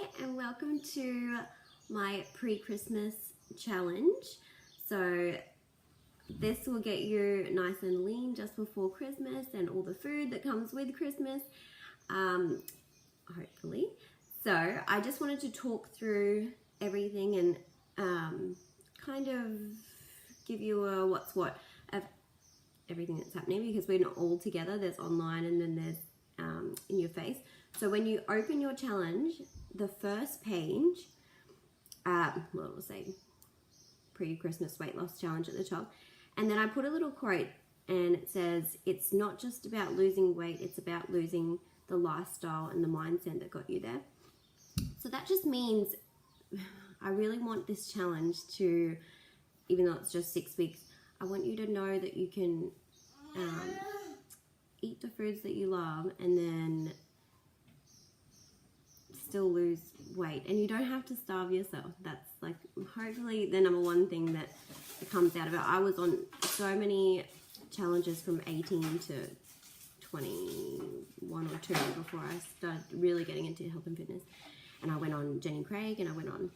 Hi and welcome to my pre-Christmas challenge. So this will get you nice and lean just before Christmas and all the food that comes with Christmas, hopefully. So I just wanted to talk through everything and kind of give you a what's what of everything that's happening, because we're not all together. There's online and then there's in your face. So when you open your challenge, the first page, well, we'll say pre-Christmas weight loss challenge at the top, and then I put a little quote and it says, it's not just about losing weight, it's about losing the lifestyle and the mindset that got you there. So that just means I really want this challenge to, even though it's just 6 weeks, I want you to know that you can eat the foods that you love and then still lose weight, and you don't have to starve yourself. That's like hopefully the number one thing that comes out of it. I was on so many challenges from 18 to 21 or 2 before I started really getting into health and fitness, and I went on Jenny Craig, and I went on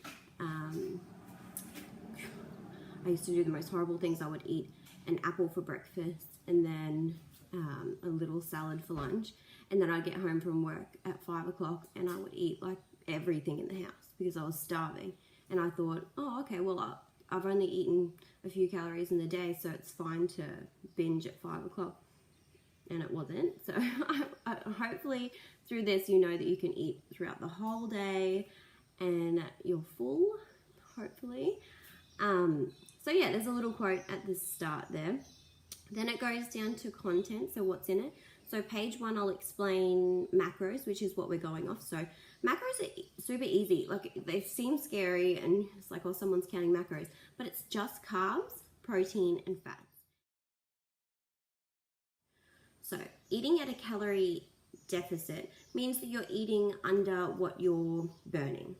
I used to do the most horrible things. I would eat an apple for breakfast and then a little salad for lunch, and then I'd get home from work at 5 o'clock and I would eat like everything in the house because I was starving. And I thought, oh, okay, well, I've only eaten a few calories in the day, so it's fine to binge at 5 o'clock. And it wasn't. So hopefully through this, you know that you can eat throughout the whole day and you're full, hopefully. So yeah, there's a little quote at the start there. Then it goes down to content, so what's in it. So page 1, I'll explain macros, which is what we're going off. So macros are super easy. Like, they seem scary and it's like, oh, someone's counting macros, but it's just carbs, protein, and fats. So eating at a calorie deficit means that you're eating under what you're burning.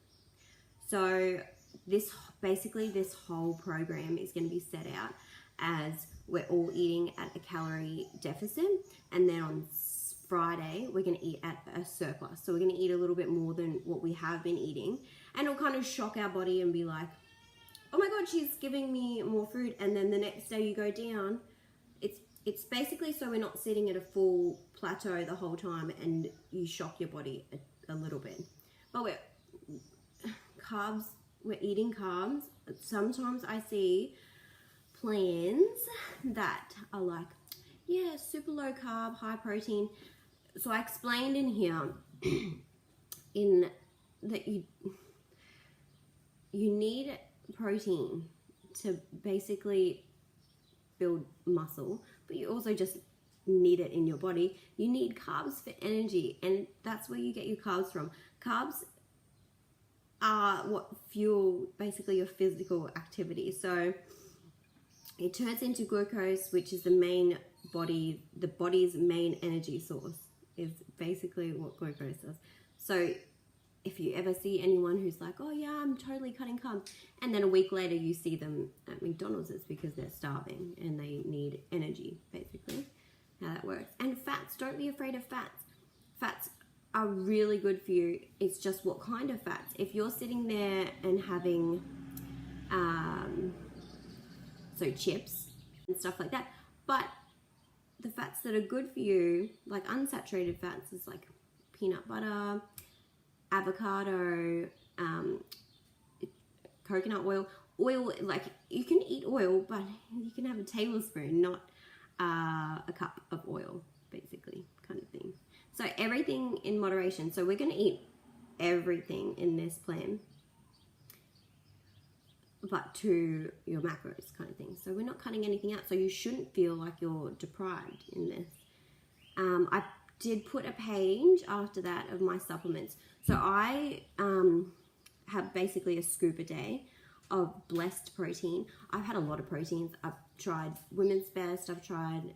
So this whole program is going to be set out as we're all eating at a calorie deficit, and then on Friday we're going to eat at a surplus. So we're going to eat a little bit more than what we have been eating, and it'll kind of shock our body and be like, oh my god, she's giving me more food. And then the next day you go down. It's basically so we're not sitting at a full plateau the whole time and you shock your body a little bit. But we're eating carbs. Sometimes I see plans that are like, yeah, super low carb, high protein. So I explained in here in that you need protein to basically build muscle, but you also just need it in your body. You need carbs for energy, and that's where you get your carbs from. Carbs are what fuel basically your physical activity. So it turns into glucose, which is the body's main energy source, is basically what glucose is. So if you ever see anyone who's like, oh yeah, I'm totally cutting carbs, and then a week later you see them at McDonald's, it's because they're starving and they need energy, basically, how that works. And fats, don't be afraid of fats. Fats are really good for you. It's just what kind of fats. If you're sitting there and having so chips and stuff like that, but the fats that are good for you, like unsaturated fats, is like peanut butter, avocado, coconut oil. Like, you can eat oil, but you can have a tablespoon, not a cup of oil, basically, kind of thing. So everything in moderation. So we're going to eat everything in this plan, but to your macros, kind of thing. So we're not cutting anything out, so you shouldn't feel like you're deprived in this. I did put a page after that of my supplements. So I have basically a scoop a day of Blessed protein. I've had a lot of proteins. I've tried Women's Best. I've tried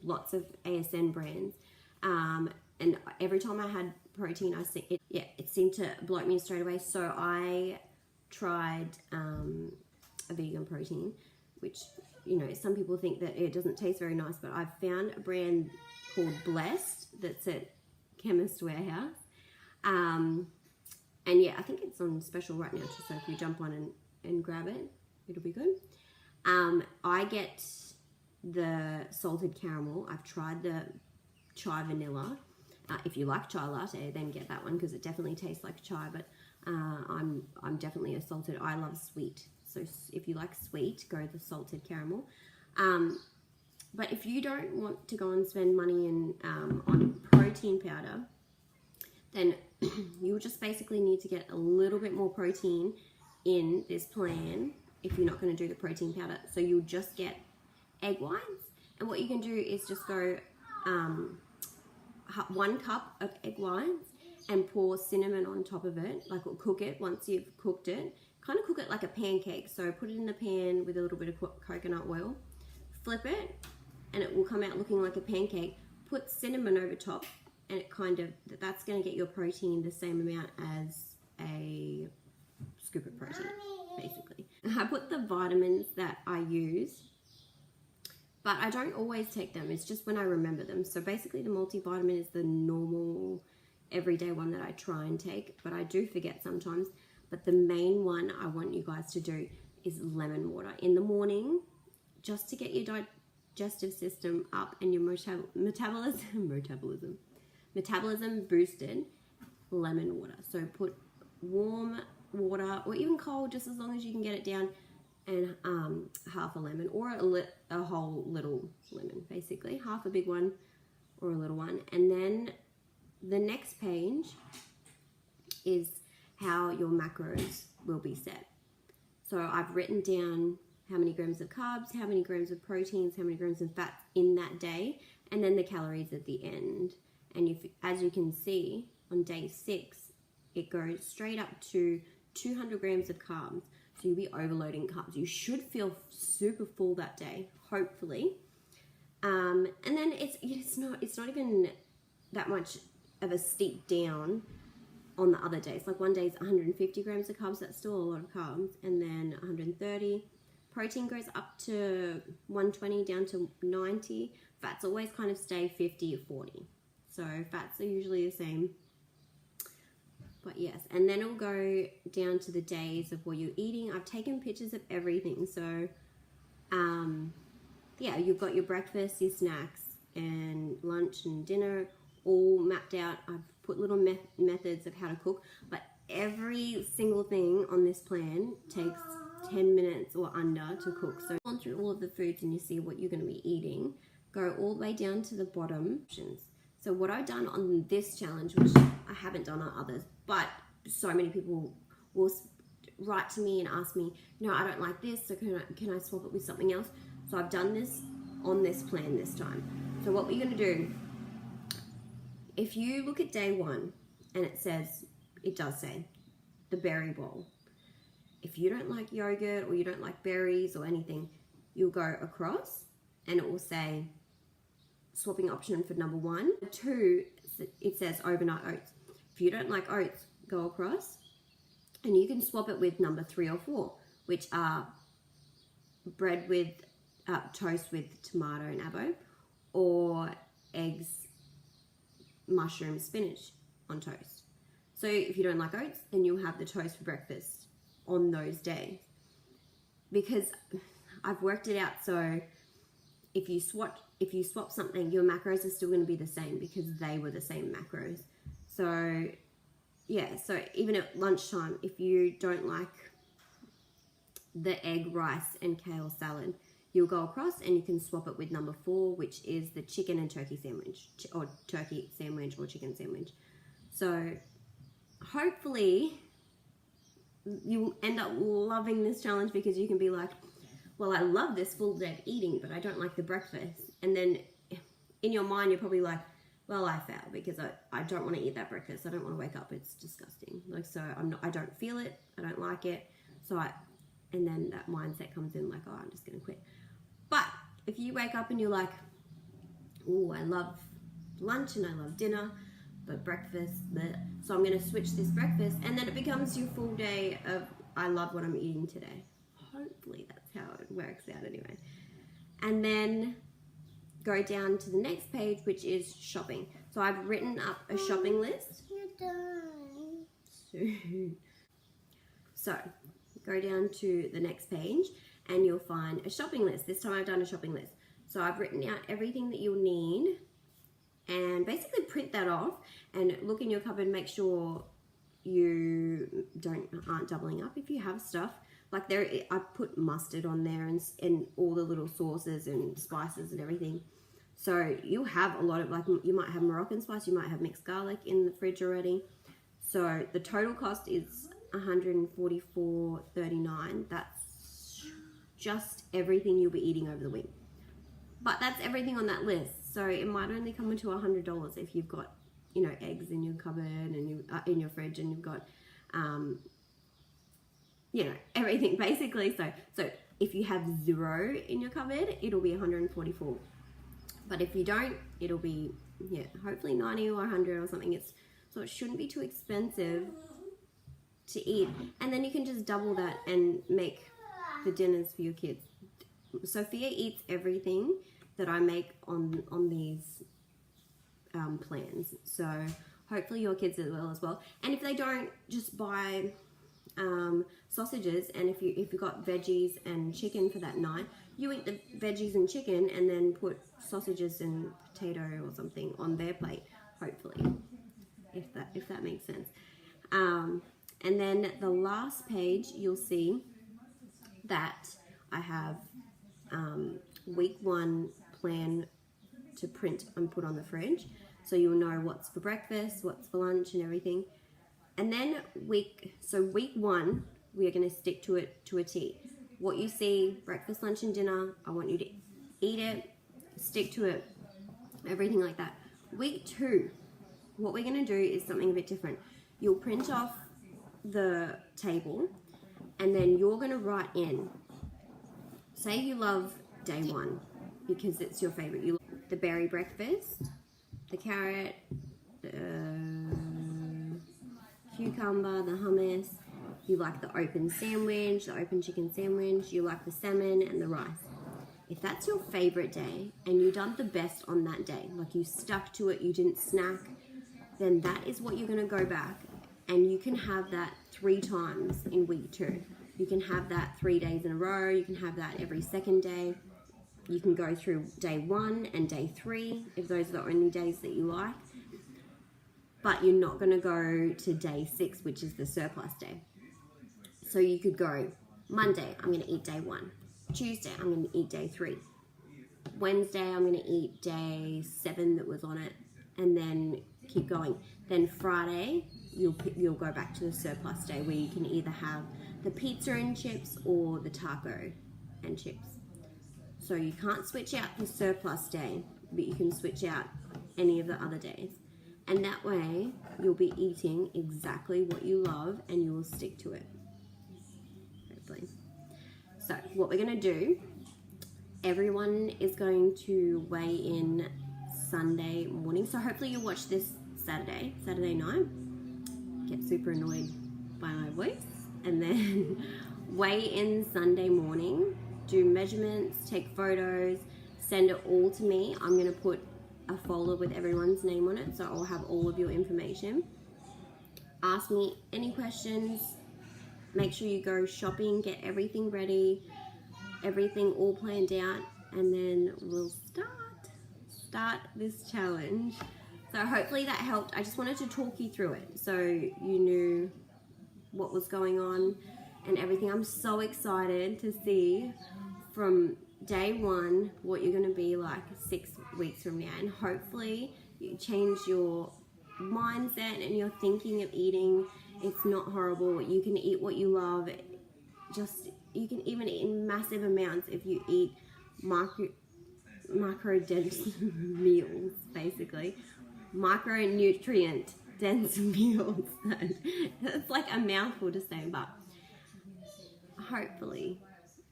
lots of ASN brands. And every time I had protein, it seemed to bloat me straight away. So I tried a vegan protein, which, you know, some people think that it doesn't taste very nice, but I've found a brand called Blessed that's at Chemist Warehouse, And yeah, I think it's on special right now, so if you jump on and grab it, it'll be good. I get the salted caramel. I've tried the chai vanilla. If you like chai latte, then get that one because it definitely tastes like chai, but I'm definitely a salted. I love sweet, so if you like sweet, go the salted caramel. But if you don't want to go and spend money on protein powder, then you'll just basically need to get a little bit more protein in this plan if you're not going to do the protein powder. So you'll just get egg whites, and what you can do is just go 1 cup of egg whites and pour cinnamon on top of it, like we'll cook it once you've cooked it. Kind of cook it like a pancake, so put it in the pan with a little bit of coconut oil, flip it, and it will come out looking like a pancake. Put cinnamon over top, and it that's going to get your protein the same amount as a scoop of protein, basically. I put the vitamins that I use, but I don't always take them. It's just when I remember them. So basically the multivitamin is the normal everyday one that I try and take, but I do forget sometimes. But the main one I want you guys to do is lemon water in the morning, just to get your digestive system up and your metabolism boosted. Lemon water. So put warm water or even cold, just as long as you can get it down, and half a lemon or a whole little lemon, basically half a big one or a little one. And then the next page is how your macros will be set. So I've written down how many grams of carbs, how many grams of proteins, how many grams of fat in that day, and then the calories at the end. And as you can see, on day 6, it goes straight up to 200 grams of carbs. So you'll be overloading carbs. You should feel super full that day, hopefully. And then it's not even that much of a steep down on the other days. Like one day is 150 grams of carbs, that's still a lot of carbs, and then 130. Protein goes up to 120 down to 90. Fats always kind of stay 50 or 40. So fats are usually the same. But yes, and then it'll go down to the days of what you're eating. I've taken pictures of everything. So yeah, you've got your breakfast, your snacks, and lunch and dinner all mapped out. I've put little methods of how to cook, but every single thing on this plan takes 10 minutes or under to cook. So on through all of the foods and you see what you're going to be eating. Go all the way down to the bottom options. So what I've done on this challenge, which I haven't done on others, but so many people will write to me and ask me, no, I don't like this, so can I swap it with something else? So I've done this on this plan this time. So what we're going to do, if you look at day 1 and it does say the berry bowl. If you don't like yogurt or you don't like berries or anything, you'll go across and it will say swapping option for number 1. 2, it says overnight oats. If you don't like oats, go across and you can swap it with number 3 or 4, which are bread with toast with tomato and avo, or eggs, mushroom, spinach on toast. So if you don't like oats, then you'll have the toast for breakfast on those days. Because I've worked it out, so if you swap something, your macros are still going to be the same because they were the same macros. So yeah, so even at lunchtime, if you don't like the egg, rice and kale salad, you'll go across and you can swap it with number 4, which is the chicken and turkey sandwich, or turkey sandwich or chicken sandwich. So hopefully you will end up loving this challenge, because you can be like, well, I love this full day of eating, but I don't like the breakfast. And then in your mind, you're probably like, well, I failed because I don't want to eat that breakfast. I don't want to wake up. It's disgusting. Like, so I don't feel it. I don't like it. And then that mindset comes in like, oh, I'm just going to quit. But if you wake up and you're like, oh, I love lunch and I love dinner, but breakfast, so I'm going to switch this breakfast, and then it becomes your full day of, I love what I'm eating today. Hopefully that's how it works out anyway. And then go down to the next page, which is shopping. So I've written up a shopping list. You're done. 2. So go down to the next page and you'll find a shopping list. This time I've done a shopping list. So I've written out everything that you'll need and basically print that off and look in your cupboard, make sure you aren't doubling up if you have stuff. Like I put mustard on there and all the little sauces and spices and everything. So you'll have a lot of, like, you might have Moroccan spice, you might have mixed garlic in the fridge already. So the total cost is $144.39. That's just everything you'll be eating over the week. But that's everything on that list. So it might only come into $100 if you've got, you know, eggs in your cupboard and you in your fridge, and you've got, you know, everything basically. So if you have 0 in your cupboard, it'll be $144. But if you don't, it'll be, yeah, hopefully 90 or 100 or something. So it shouldn't be too expensive to eat. And then you can just double that and make the dinners for your kids. Sophia eats everything that I make on these plans. So hopefully your kids as well. And if they don't, just buy sausages, and if you've got veggies and chicken for that night, you eat the veggies and chicken and then put sausages and potato or something on their plate, hopefully, if that makes sense. And then the last page, you'll see that I have week 1 plan to print and put on the fridge, so you'll know what's for breakfast, what's for lunch and everything. And then week 1, we are going to stick to it to a T. What you see, breakfast, lunch and dinner, I want you to eat it, stick to it, everything like that. Week 2, what we're going to do is something a bit different. You'll print off the table and then you're going to write in, say you love day 1 because it's your favorite. You love the berry breakfast, the carrot, the cucumber, the hummus. You like the open sandwich, the open chicken sandwich. You like the salmon and the rice. If that's your favorite day and you done the best on that day, like you stuck to it, you didn't snack, then that is what you're going to go back, and you can have that 3 times in week 2. You can have that 3 days in a row. You can have that every second day. You can go through day 1 and day 3 if those are the only days that you like. But you're not going to go to day 6, which is the surplus day. So you could go, Monday, I'm going to eat day 1. Tuesday, I'm going to eat day 3. Wednesday, I'm going to eat day 7 that was on it, and then keep going. Then Friday, you'll go back to the surplus day where you can either have the pizza and chips or the taco and chips. So you can't switch out the surplus day, but you can switch out any of the other days. And that way, you'll be eating exactly what you love and you will stick to it. Hopefully. So what we're going to do, everyone is going to weigh in Sunday morning. So hopefully you watch this Saturday night. Get super annoyed by my voice. And then weigh in Sunday morning. Do measurements, take photos, send it all to me. I'm going to put a folder with everyone's name on it, so I'll have all of your information. Ask me any questions. Make sure you go shopping, get everything ready, everything all planned out, and then we'll start this challenge. So hopefully that helped. I just wanted to talk you through it so you knew what was going on and everything. I'm so excited to see from day 1 what you're going to be like 6 weeks from now, and hopefully you change your mindset and your thinking of eating. It's not horrible. You can eat what you love. You can even eat in massive amounts if you eat macrodense meals, basically micronutrient dense meals. It's like a mouthful to say, but hopefully.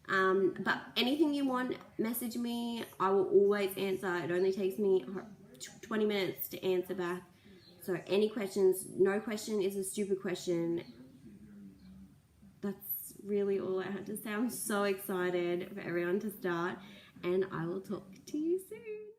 But anything you want, message me. I will always answer. It only takes me 20 minutes to answer back. So any questions, no question is a stupid question. That's really all I had to say. I'm so excited for everyone to start, and I will talk to you soon.